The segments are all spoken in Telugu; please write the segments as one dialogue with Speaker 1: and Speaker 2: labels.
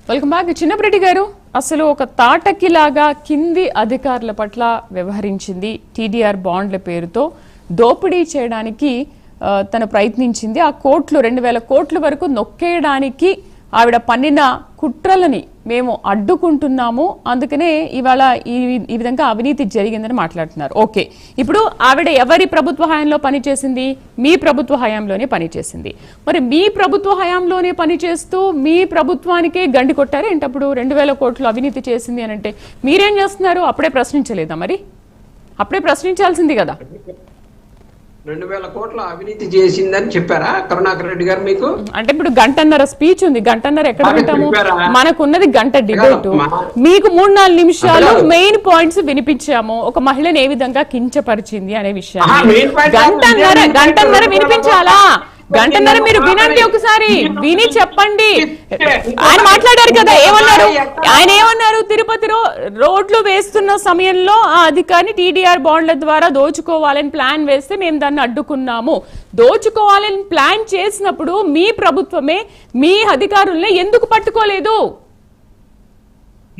Speaker 1: Welcome back. చిన్నపరెడ్డి గారు, అసలు ఒక తాటకిలాగా కింది అధికారుల పట్ల వ్యవహరించింది. టీడీఆర్ బాండ్ల పేరుతో దోపిడీ చేయడానికి తను ప్రయత్నించింది. ఆ కోట్లు 2000 కోట్ల వరకు నొక్కేయడానికి ఆవిడ పన్నిన కుట్రలని మేము అడ్డుకుంటున్నాము, అందుకనే ఇవాళ ఈ విధంగా అవినీతి జరిగిందని మాట్లాడుతున్నారు. ఓకే, ఇప్పుడు ఆవిడ ఎవరి ప్రభుత్వ హయాంలో పనిచేసింది? మీ ప్రభుత్వ హయాంలోనే పనిచేసింది. మరి మీ ప్రభుత్వ హయాంలోనే పనిచేస్తూ మీ ప్రభుత్వానికే గండి కొట్టారు ఏంటప్పుడు 2000 కోట్లు అవినీతి చేసింది అని అంటే మీరేం చేస్తున్నారు? అప్పుడే ప్రశ్నించలేదా? మరి అప్పుడే ప్రశ్నించాల్సింది కదా.
Speaker 2: 2000 కోట్ల అవినీతి చేసిందని చెప్పారా కరుణాకర్ రెడ్డి గారు మీకు?
Speaker 1: అంటే ఇప్పుడు గంటన్నర స్పీచ్ ఉంది, గంటన్నర ఎక్కడ వింటాము? మనకున్నది గంట డిబేట్. మీకు 3-4 నిమిషాలు మెయిన్ పాయింట్స్ వినిపించాము. ఒక మహిళను ఏ విధంగా కించపరిచింది అనే విషయాన్ని గంటన్నర వినిపించాలా? గంటన్నర మీరు వినండి, ఒకసారి విని చెప్పండి. ఆయన మాట్లాడారు కదా, ఏమన్నారు? ఆయన ఏమన్నారు? తిరుపతిలో రోడ్లు వేస్తున్న సమయంలో ఆ అధికారిని టీడీఆర్ బాండ్ల ద్వారా దోచుకోవాలని ప్లాన్ వేస్తే మేము దాన్ని అడ్డుకున్నాము. దోచుకోవాలని ప్లాన్ చేసినప్పుడు మీ ప్రభుత్వమే మీ అధికారుల్ని ఎందుకు పట్టుకోలేదు?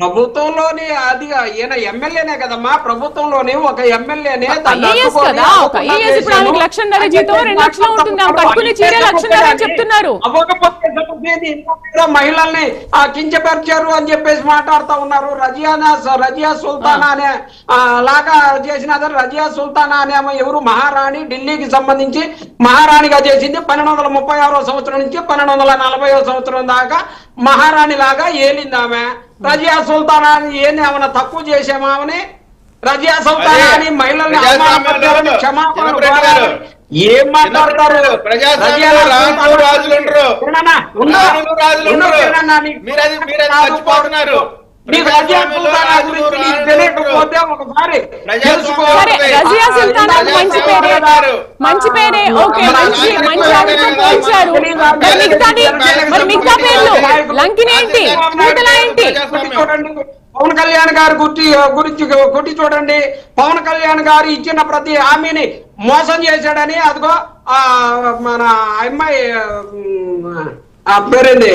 Speaker 2: ప్రభుత్వంలోని అది ఈయన ఎమ్మెల్యేనే కదమ్మా, ప్రభుత్వంలోనే ఒక ఎమ్మెల్యేనే
Speaker 1: లక్షన్నర జీతం 2 లక్షలు ఉంటుంది, కట్టుకునే చీర లక్షన్నర చెప్తున్నారు.
Speaker 2: మహిళల్ని కించపరిచారు అని చెప్పేసి మాట్లాడుతూ ఉన్నారు. రజియా సుల్తానా అనే లాగా చేసిన రజియా సుల్తానా అనే ఎవరు మహారాణి, ఢిల్లీకి సంబంధించి మహారాణిగా చేసింది. 1236వ సంవత్సరం నుంచి 1240వ సంవత్సరం దాకా మహారాణి లాగా ఏలింది ఆమె. రజియా సుల్తానా ఏమైనా తక్కువ చేసామామని రజియా సుల్తానా అని మహిళల్ని అవమానపరిచారని క్షమాపణ ఏం మాట్లాడతారు?
Speaker 1: మంచి పేరే, ఓకే, మంచి పోల్చారు. మిగతా పేర్లు లంకిని ఏంటి, ఏంటి?
Speaker 2: పవన్ కళ్యాణ్ గారి గురించి కొట్టి చూడండి. పవన్ కళ్యాణ్ గారు ఇచ్చిన ప్రతి హామీని మోసం చేశాడని అదిగో మన అమ్మాయి పేరేంది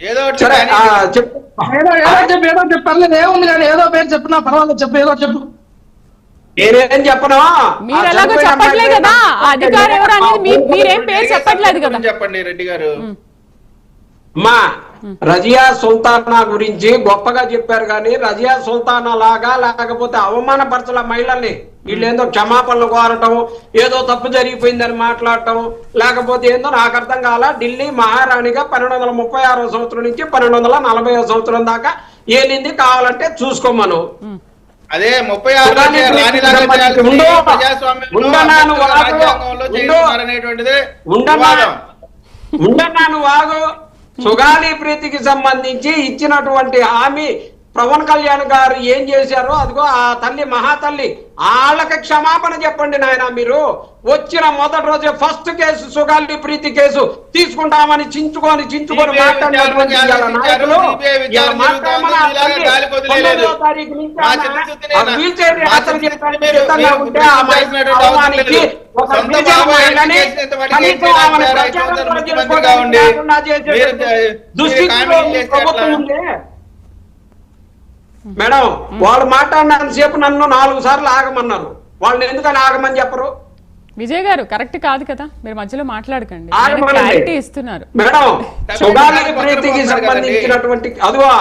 Speaker 3: ఏదో
Speaker 4: చెప్పలేదు, ఏముంది కానీ ఏదో పేరు చెప్పినా పర్వాలేదు, చెప్పు, ఏదో చెప్పు.
Speaker 2: నేనేం చెప్పను,
Speaker 1: మీరు ఎలాగో చెప్పట్లేదు కదా, అధికారం ఎవరు అనేది మీరేం పేరు చెప్పట్లేదు కదా.
Speaker 3: చెప్పండి రెడ్డి గారు.
Speaker 2: మా రజియా సుల్తానా గురించి గొప్పగా చెప్పారు కానీ రజియా సుల్తానా లాగా లేకపోతే అవమానపరచల మహిళల్ని వీళ్ళేందో క్షమాపణలు కోరటం, ఏదో తప్పు జరిగిపోయిందని మాట్లాడటం, లేకపోతే ఏందో నాకు అర్థం కాల. ఢిల్లీ మహారాణిగా 1236వ సంవత్సరం నుంచి 1240వ సంవత్సరం దాకా ఏలింది. కావాలంటే చూసుకోమను.
Speaker 3: అదే
Speaker 2: ఉండన్నాను వాగు. సుగాలి ప్రీతికి సంబంధించి ఇచ్చినటువంటి హామీ పవన్ కళ్యాణ్ గారు ఏం చేశారో అదిగో ఆ తల్లి మహాతల్లి వాళ్ళకి క్షమాపణ చెప్పండి నాయన. మీరు వచ్చిన మొదటి రోజే ఫస్ట్ కేసు సుగాలి ప్రీతి కేసు తీసుకుంటామని చించుకొని మాట్లాడినటువంటి నాయకులు మేడం వాళ్ళు మాట్లాడినంత సేపు నన్ను 4 సార్లు ఆగమన్నారు. వాళ్ళని ఎందుకని ఆగమని చెప్పరు?
Speaker 1: విజయ్ గారు కరెక్ట్ కాదు కదా, మీరు మధ్యలో మాట్లాడకండి. ఇస్తున్నారు
Speaker 2: మేడం సుగాలి ప్రీతికి సంబంధించినటువంటి అదువా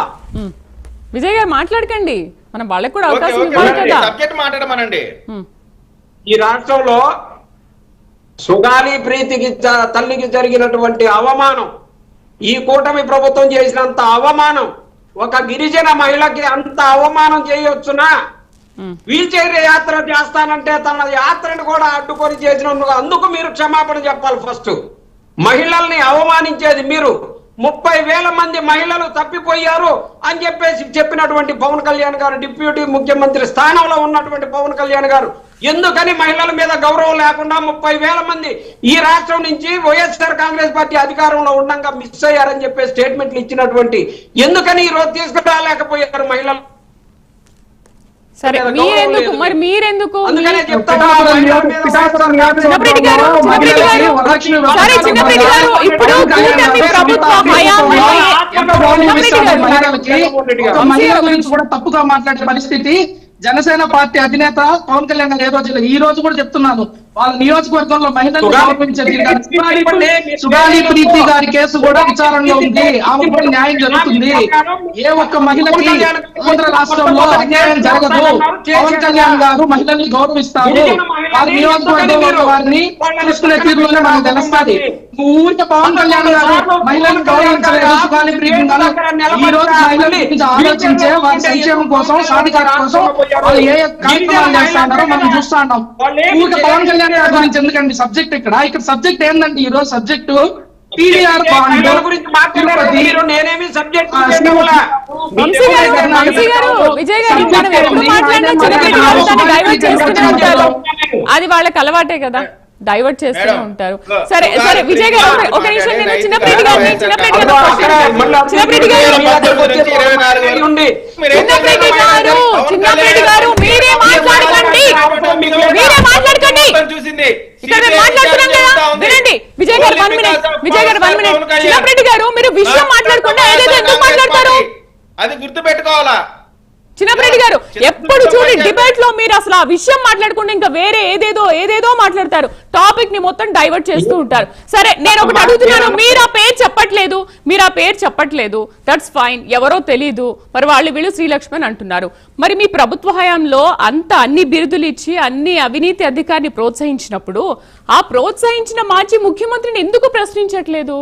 Speaker 1: విజయ్ గారు మాట్లాడకండి, మనం వాళ్ళకి కూడా అవకాశం ఇవ్వాలి కదా.
Speaker 3: మాట్లాడమనండి.
Speaker 2: ఈ రాష్ట్రంలో సుగాలి ప్రీతికి తల్లికి జరిగినటువంటి అవమానం, ఈ కూటమి ప్రభుత్వం చేసినంత అవమానం ఒక గిరిజన మహిళకి అంత అవమానం చేయవచ్చునా? వీల్ చైర్ యాత్ర చేస్తానంటే తన యాత్రను కూడా అడ్డుకొని చేసినందుకు అందుకు మీరు క్షమాపణ చెప్పాలి. ఫస్ట్ మహిళల్ని అవమానించేది మీరు. 30,000 మంది మహిళలు తప్పిపోయారు అని చెప్పేసి చెప్పినటువంటి పవన్ కళ్యాణ్ గారు, డిప్యూటీ ముఖ్యమంత్రి స్థానంలో ఉన్నటువంటి పవన్ కళ్యాణ్ గారు ఎందుకని మహిళల మీద గౌరవం లేకుండా 30,000 మంది ఈ రాష్ట్రం నుంచి వైఎస్ఆర్ కాంగ్రెస్ పార్టీ అధికారంలో ఉండగా మిస్ అయ్యారని చెప్పే స్టేట్మెంట్లు ఇచ్చినటువంటి ఎందుకని ఈ రోజు తీసుకురాలేకపోయారు మహిళలు?
Speaker 1: సరే
Speaker 2: మీద
Speaker 1: మీరెందుకు
Speaker 2: గౌరవం లేదు.
Speaker 1: మరి మీరెందుకు
Speaker 2: అందుకనే చెప్తా
Speaker 4: పిఠాపురం
Speaker 2: ఉన్నా,
Speaker 1: చిన్నప్పటి గారు సరే చిన్నప్పటి గారు ఇప్పుడు కూటమి ప్రభుత్వ హయాంలో
Speaker 4: ఒక మహిళ గురించి కూడా తప్పుగా మాట్లాడే పరిస్థితి జనసేన పార్టీ అధినేత పవన్ కళ్యాణ్ గారు ఏదో ఈ రోజు కూడా చెప్తున్నాను, వాళ్ళ నియోజకవర్గంలో మహిళలు సుగాలి ప్రీతి గారి కేసు కూడా విచారణలో ఉంది, ఆమె కూడా న్యాయం జరుగుతుంది. ఏ ఒక్క మహిళకి ఆంధ్ర రాష్ట్రంలో అన్యాయం జరగదు. పవన్ కళ్యాణ్ గారు మహిళల్ని గౌరవిస్తారు, వారి నియోజకవర్గంలో వారిని చూసుకునే తీరులోనే మనకు తెలుస్తుంది. ఊరికే పవన్ కళ్యాణ్ గారు మహిళలను గౌరవించలేదు, సుగాలి ప్రీతి గారు ఈ రోజు మహిళల గురించి ఆలోచించే వారి సంక్షేమం కోసం సాధికారం కోసం వాళ్ళు ఏ కార్యక్రమాలు చేస్తున్నారో మనం చూస్తా ఉన్నాం. ఊరికే పవన్ కళ్యాణ్ గారి గురించి ఎందుకండి సబ్జెక్ట్ ఇక్కడ సబ్జెక్ట్ ఏంటంటే ఈ రోజు సబ్జెక్టు టీడీఆర్ బాండ్
Speaker 2: గురించి మాట్లాడారు. నేనేమి సబ్జెక్ట్
Speaker 1: విజయ్ గారు మనం ఎప్పుడు మాట్లాడినా చిన్నప్పటి గారు దాన్ని డైవర్ట్ చేస్తూనే ఉంటారు, అది వాళ్ళకి అలవాటే కదా, డైవర్ట్ చేస్తూనే ఉంటారు. సరే సరే విజయ్ గారు ఒక నిమిషం, నేను చిన్నప్పటి గారు మీరే మాట్లాడకండి, ఇక్కడ మేము మాట్లాడుతున్నాం కదా, వినండి విజయ్ గారు 1 మినిట్, విజయ్ గారు 1 మినిట్. చిన్నప్పటి గారు మీరు విషయం మాట్లాడకుండా ఏదైతే ఎందుకు మాట్లాడతారు,
Speaker 3: అది గుర్తు పెట్టుకోవాలా?
Speaker 1: చిన్నప్పటి గారు ఎప్పుడు చూడండి డిబేట్ లో మీరు అసలు ఆ విషయం మాట్లాడకుండా ఇంకా వేరే ఏదేదో మాట్లాడతారు, టాపిక్ ని మొత్తం డైవర్ట్ చేస్తూ ఉంటారు. సరే నేను ఒకటి అడుగుతున్నాను, మీరు ఆ పేరు చెప్పట్లేదు, దట్స్ ఫైన్, ఎవరో తెలీదు, మరి వాళ్ళు వీళ్ళు శ్రీలక్ష్మణ్ అంటున్నారు. మరి మీ ప్రభుత్వ హయాంలో అన్ని బిరుదులు ఇచ్చి అన్ని అవినీతి అధికారిని ప్రోత్సహించినప్పుడు ఆ ప్రోత్సహించిన మాజీ ముఖ్యమంత్రిని ఎందుకు ప్రశ్నించట్లేదు?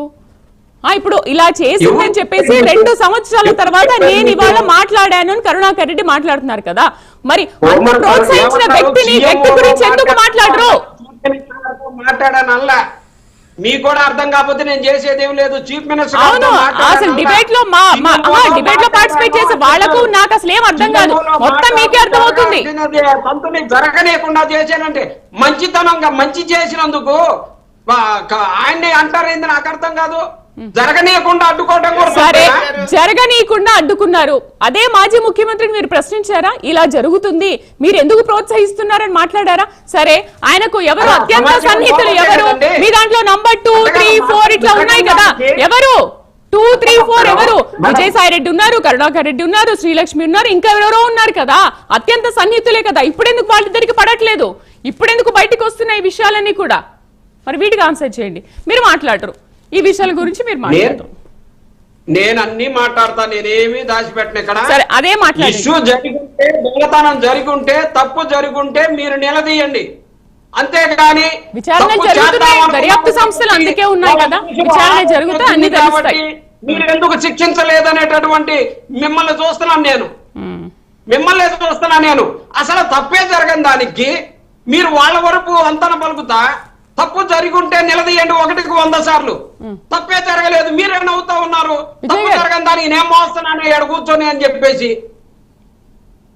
Speaker 1: ఇప్పుడు ఇలా చేసిందని చెప్పేసి 2 సంవత్సరాల తర్వాత నేను ఇవాళ మాట్లాడాను అని కరుణాకర్ రెడ్డి మాట్లాడుతున్నారు కదా, మరి ప్రోత్సహించిన వ్యక్తి గురించి ఎందుకు మాట్లాడరు?
Speaker 2: మాట్లాడానల్లా మీకు కూడా అర్థం కాకపోతే నేను చేసేదేం లేదు. చీఫ్ మినిస్టర్
Speaker 1: అవును, అసలు డిబేట్ లో పార్టిసిపేట్ చేసే వాళ్ళకు నాకు అసలు ఏం అర్థం కాదు, మొత్తం మీకే అర్థం అవుతుంది.
Speaker 2: పంతుని జరగలేకుండా చేశానంటే మంచితనంగా మంచి చేసినందుకు ఆయన్ని అంటారేంది నాకు అర్థం కాదు. జరగనీయకుండా అడ్డుకోవడం కూడా
Speaker 1: సరే, జరగనీయకుండా అడ్డుకున్నారు, అదే మాజీ ముఖ్యమంత్రిని మీరు ప్రశ్నించారా? ఇలా జరుగుతుంది మీరు ఎందుకు ప్రోత్సహిస్తున్నారని మాట్లాడారా? సరే, ఆయనకు ఎవరు అత్యంత సన్నిహితులు, ఎవరు మీ దాంట్లో నంబర్ 2, 3, 4 ఇట్లా ఉన్నాయి కదా, ఎవరు 2, 3, 4 ఎవరు? విజయసాయి రెడ్డి ఉన్నారు, కరుణాకర్ రెడ్డి ఉన్నారు, శ్రీలక్ష్మి ఉన్నారు, ఇంకా ఎవరెవరో ఉన్నారు కదా, అత్యంత సన్నిహితులే కదా. ఇప్పుడెందుకు వాళ్ళిద్దరికి పడట్లేదు? ఇప్పుడెందుకు బయటకు వస్తున్నాయి ఈ విషయాలన్నీ కూడా? మరి వీటికి ఆన్సర్ చేయండి. మీరు మాట్లాడరు, ఈ విషయాల గురించి మీరు మాట్లాడరు.
Speaker 2: నేను అన్ని మాట్లాడతా, నేనేమి దాచిపెట్టిన ఇక్కడ.
Speaker 1: సరే, అదే మాట్లాడండి.
Speaker 2: ఇష్యూ జరిగుంటే, దొంగతనం జరుగుంటే, తప్పు జరుగుంటే మీరు నిలదీయండి, అంతేగాని
Speaker 1: విచారణ జరుగుతున్నాయి, దర్యాప్తు సంస్థలు అందుకే ఉన్నాయి కదా, విచారణ జరుగుతాయి, అన్ని తెలుస్తాయి.
Speaker 2: మీరు ఎందుకు శిక్షించలేదనేటటువంటి మిమ్మల్ని చూస్తున్నాను నేను, అసలు తప్పే జరగని దానికి మీరు వాళ్ళ వరకు అంతన పలుకుతా, తప్పు జరుగుంటే నిలదీయండి 1కి 100 సార్లు. తప్పే జరగలేదు మీరే నవ్వుతా ఉన్నారు, తప్పు జరగని దానికి నేను మోస్తున్నాను ఏడు కూర్చొని అని చెప్పేసి.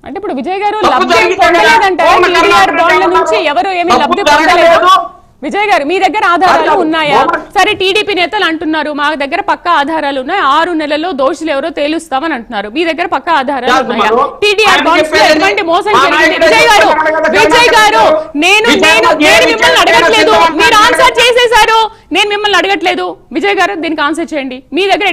Speaker 1: అంటే ఇప్పుడు విజయ్ గారు లబ్ధి పొందలేదంటే టీడీఆర్ బాండ్ల నుంచి ఎవరు ఏమీ లబ్ధి పొందలేదు. విజయ్ గారు మీ దగ్గర ఆధారాలు ఉన్నాయా? సరే, టీడీపీ నేతలు అంటున్నారు మా దగ్గర పక్కా ఆధారాలు ఉన్నాయి, 6 నెలల్లో దోషులు ఎవరో తేలుస్తామని అంటున్నారు, మీ దగ్గర పక్కా ఆధారాలు ఉన్నాయా? టీడీఆర్ బాండ్స్ లో ఎటువంటి మోసం జరిగింది? విజయ్ గారు నేను మిమ్మల్ని అడగట్లేదు, మీరు ఆన్సర్ చేసేశారు, నేను మిమ్మల్ని అడగట్లేదు. విజయ్ గారు దీనికి ఆన్సర్ చేయండి, మీ దగ్గర